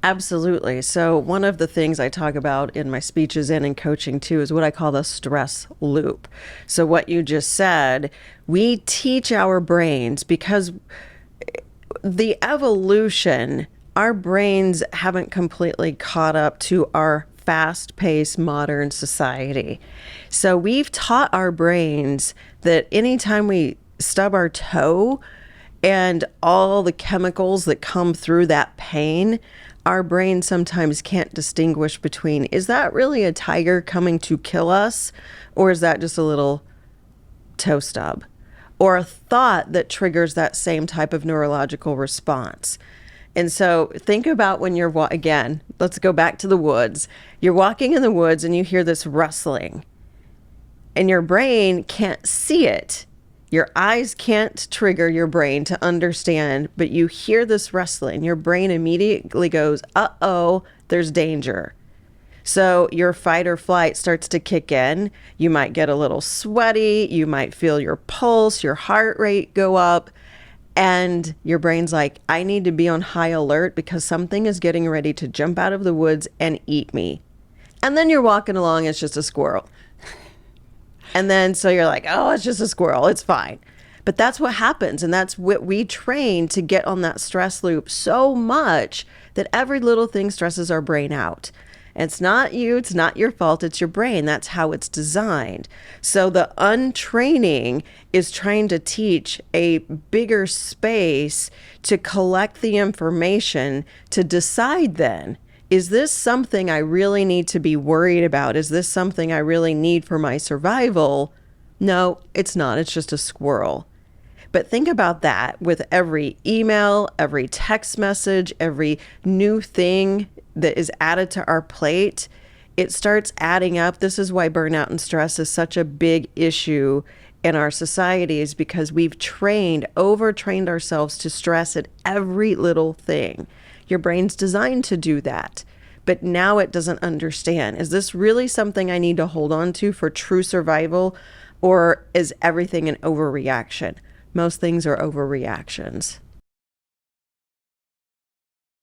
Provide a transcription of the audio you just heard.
Absolutely. So, one of the things I talk about in my speeches and in coaching too is what I call the stress loop. So, what you just said, we teach our brains because the evolution, our brains haven't completely caught up to our fast paced modern society. So, we've taught our brains that anytime we stub our toe, and all the chemicals that come through that pain, our brain sometimes can't distinguish between, is that really a tiger coming to kill us, or is that just a little toe stub, or a thought that triggers that same type of neurological response. And so think about when you're, again, let's go back to the woods. You're walking in the woods and you hear this rustling, and your brain can't see it. Your eyes can't trigger your brain to understand, but you hear this rustling. Your brain immediately goes, uh-oh, there's danger. So your fight or flight starts to kick in. You might get a little sweaty. You might feel your pulse, your heart rate go up. And your brain's like, I need to be on high alert because something is getting ready to jump out of the woods and eat me. And then you're walking along, it's just a squirrel. And then so you're like, oh, it's just a squirrel. It's fine. But that's what happens. And that's what we train to get on that stress loop so much that every little thing stresses our brain out. And it's not you. It's not your fault. It's your brain. That's how it's designed. So the untraining is trying to teach a bigger space to collect the information to decide then, is this something I really need to be worried about? Is this something I really need for my survival? No, it's not. It's just a squirrel. But think about that with every email, every text message, every new thing that is added to our plate. It starts adding up. This is why burnout and stress is such a big issue in our societies, because we've overtrained ourselves to stress at every little thing. Your brain's designed to do that, but now it doesn't understand. Is this really something I need to hold on to for true survival, or is everything an overreaction? Most things are overreactions.